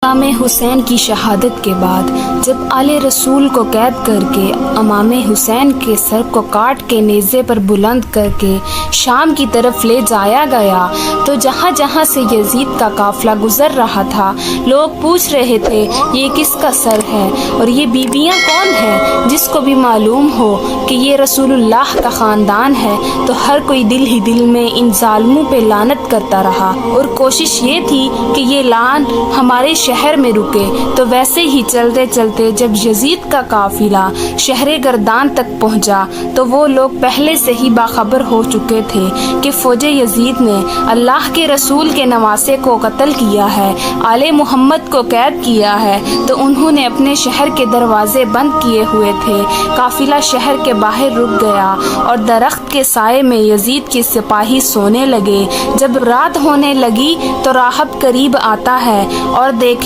امام حسین کی شہادت کے بعد جب آل رسول کو قید کر کے امام حسین کے سر کو کاٹ کے نیزے پر بلند کر کے شام کی طرف لے جایا گیا تو جہاں جہاں سے یزید کا قافلہ گزر رہا تھا لوگ پوچھ رہے تھے یہ کس کا سر ہے اور یہ بیویاں کون ہیں. جس کو بھی معلوم ہو کہ یہ رسول اللہ کا خاندان ہے تو ہر کوئی دل ہی دل میں ان ظالموں پہ لعنت کرتا رہا اور کوشش یہ تھی کہ یہ لعن ہمارے شہر میں رکے. تو ویسے ہی چلتے چلتے جب یزید کا قافلہ شہر گردان تک پہنچا تو وہ لوگ پہلے سے ہی باخبر ہو چکے تھے کہ فوج یزید نے اللہ کے رسول کے نواسے کو قتل کیا ہے، آل محمد کو قید کیا ہے. تو انہوں نے اپنے شہر کے دروازے بند کیے ہوئے تھے. قافلہ شہر کے باہر رک گیا اور درخت کے سائے میں یزید کے سپاہی سونے لگے. جب رات ہونے لگی تو راہب قریب آتا ہے اور دیکھیں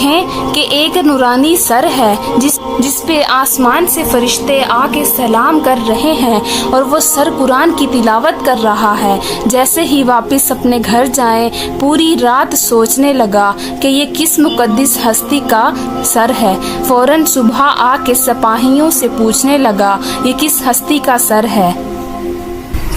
کہ ایک نورانی سر ہے جس پہ آسمان سے فرشتے آ کے سلام کر رہے ہیں اور وہ سر قرآن کی تلاوت کر رہا ہے. جیسے ہی واپس اپنے گھر جائیں پوری رات سوچنے لگا کہ یہ کس مقدس ہستی کا سر ہے. فوراً صبح آ کے سپاہیوں سے پوچھنے لگا یہ کس ہستی کا سر ہے.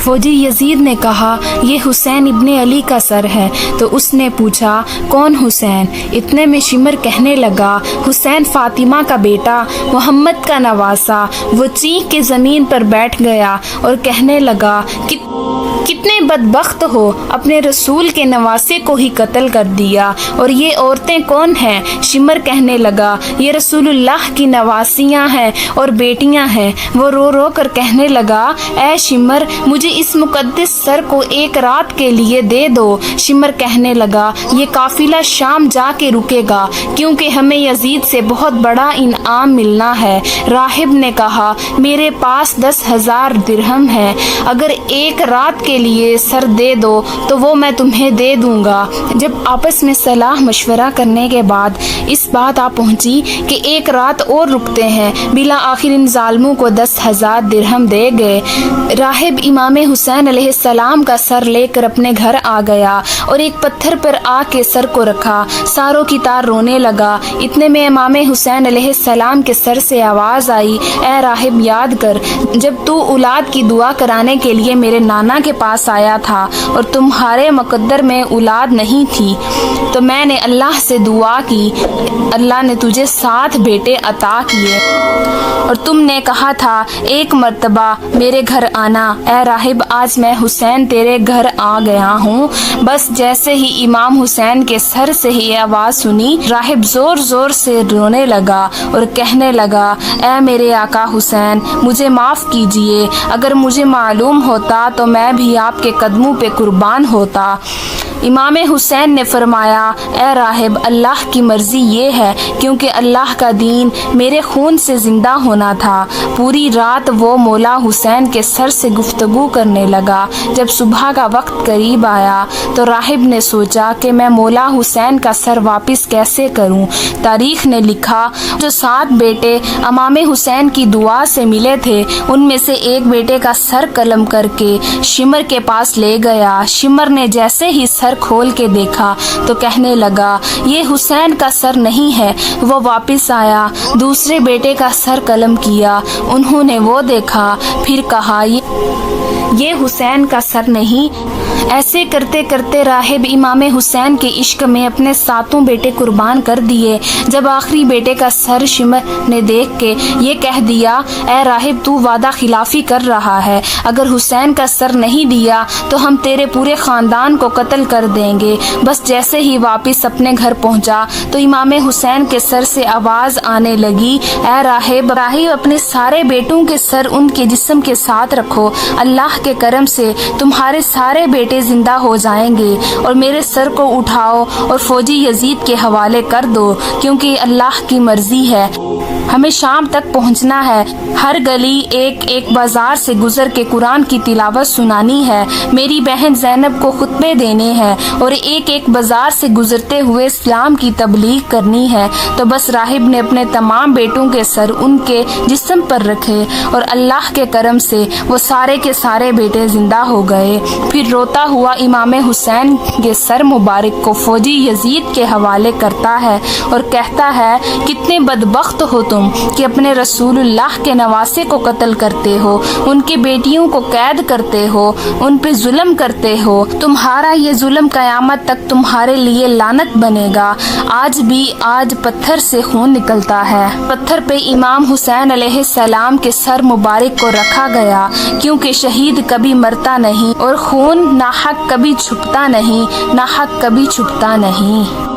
فوجی یزید نے کہا یہ حسین ابن علی کا سر ہے. تو اس نے پوچھا کون حسین؟ اتنے میں شمر کہنے لگا حسین فاطمہ کا بیٹا، محمد کا نواسا. وہ چینخ کے زمین پر بیٹھ گیا اور کہنے لگا کتنے بدبخت ہو، اپنے رسول کے نواسے کو ہی قتل کر دیا. اور یہ عورتیں کون ہیں؟ شمر کہنے لگا یہ رسول اللہ کی نواسیاں ہیں اور بیٹیاں ہیں. وہ رو رو کر کہنے لگا اے شمر مجھے اس مقدس سر کو ایک رات کے لیے دے دو. شمر کہنے لگا یہ قافلہ شام جا کے رکے گا کیونکہ ہمیں یزید سے بہت بڑا انعام ملنا ہے. راہب نے کہا میرے پاس 10,000 درہم ہے، اگر ایک رات کے لیے سر دے دو تو وہ میں تمہیں دے دوں گا. جب آپس میں صلاح مشورہ کرنے کے بعد اس بات آ پہنچی کہ ایک رات اور رکتے ہیں، بلا آخر ان ظالموں کو 10,000 درہم دے گئے. راہب امام حسین علیہ السلام کا سر لے کر اپنے گھر آ گیا اور ایک پتھر پر آ کے سر کو رکھا. ساروں کی طرح رونے لگا. اتنے میں امام حسین علیہ السلام کے سر سے آواز آئی اے راہب یاد کر جب تو اولاد کی دعا کرانے کے لیے میرے نانا کے پاس آیا تھا اور تمہارے مقدر میں اولاد نہیں تھی تو میں نے اللہ سے دعا کی، اللہ نے تجھے 7 بیٹے عطا کیے اور تم نے کہا تھا ایک مرتبہ میرے گھر آنا. اے راہب آج میں حسین تیرے گھر آ گیا ہوں. بس جیسے ہی امام حسین کے سر سے ہی آواز سنی راہب زور زور سے رونے لگا اور کہنے لگا اے میرے آقا حسین مجھے معاف کیجئے، اگر مجھے معلوم ہوتا تو میں بھی آپ کے قدموں پہ قربان ہوتا. امام حسین نے فرمایا اے راہب اللہ کی مرضی یہ ہے کیونکہ اللہ کا دین میرے خون سے زندہ ہونا تھا. پوری رات وہ مولا حسین کے سر سے گفتگو کرنے لگا. جب صبح کا وقت قریب آیا تو راہب نے سوچا کہ میں مولا حسین کا سر واپس کیسے کروں. تاریخ نے لکھا جو 7 بیٹے امام حسین کی دعا سے ملے تھے ان میں سے ایک بیٹے کا سر قلم کر کے شمر کے پاس لے گیا. شمر نے جیسے ہی سر کھول کے دیکھا تو کہنے لگا یہ حسین کا سر نہیں ہے. وہ واپس آیا، دوسرے بیٹے کا سر قلم کیا، انہوں نے وہ دیکھا، پھر کہا یہ حسین کا سر نہیں. ایسے کرتے کرتے راہب امام حسین کے عشق میں اپنے 7 بیٹے قربان کر دیے. جب آخری بیٹے کا سر شمر نے دیکھ کے یہ کہہ دیا اے راہب تو وعدہ خلافی کر رہا ہے، اگر حسین کا سر نہیں دیا تو ہم تیرے پورے خاندان کو قتل کر دیں گے. بس جیسے ہی واپس اپنے گھر پہنچا تو امام حسین کے سر سے آواز آنے لگی اے راہب اپنے سارے بیٹوں کے سر ان کے جسم کے ساتھ رکھو، اللہ کے کرم سے تمہارے سارے بیٹے زندہ ہو جائیں گے اور میرے سر کو اٹھاؤ اور فوجی یزید کے حوالے کر دو کیونکہ اللہ کی مرضی ہے. ہمیں شام تک پہنچنا ہے، ہر گلی ایک ایک بازار سے گزر کے قرآن کی تلاوت سنانی ہے، میری بہن زینب کو خطبے دینے ہیں اور ایک ایک بازار سے گزرتے ہوئے اسلام کی تبلیغ کرنی ہے۔ تو بس راہب نے اپنے تمام بیٹوں کے سر ان کے جسم پر رکھے اور اللہ کے کرم سے وہ سارے کے سارے بیٹے زندہ ہو گئے۔ پھر روتا ہوا امام حسین کے سر مبارک کو فوجی یزید کے حوالے کرتا ہے اور کہتا ہے، کتنے بدبخت ہو تم کہ اپنے رسول اللہ کے نواسے کو قتل کرتے ہو، ان کی بیٹیوں کو قید کرتے ہو، ان پہ ظلم کرتے ہو، تمہارا یہ ظلم قیامت تک تمہارے لیے لعنت بنے گا۔ آج پتھر سے خون نکلتا ہے، پتھر پہ امام حسین علیہ السلام کے سر مبارک کو رکھا گیا، کیونکہ شہید کبھی مرتا نہیں اور خون ناحق کبھی چھپتا نہیں، ناحق کبھی چھپتا نہیں۔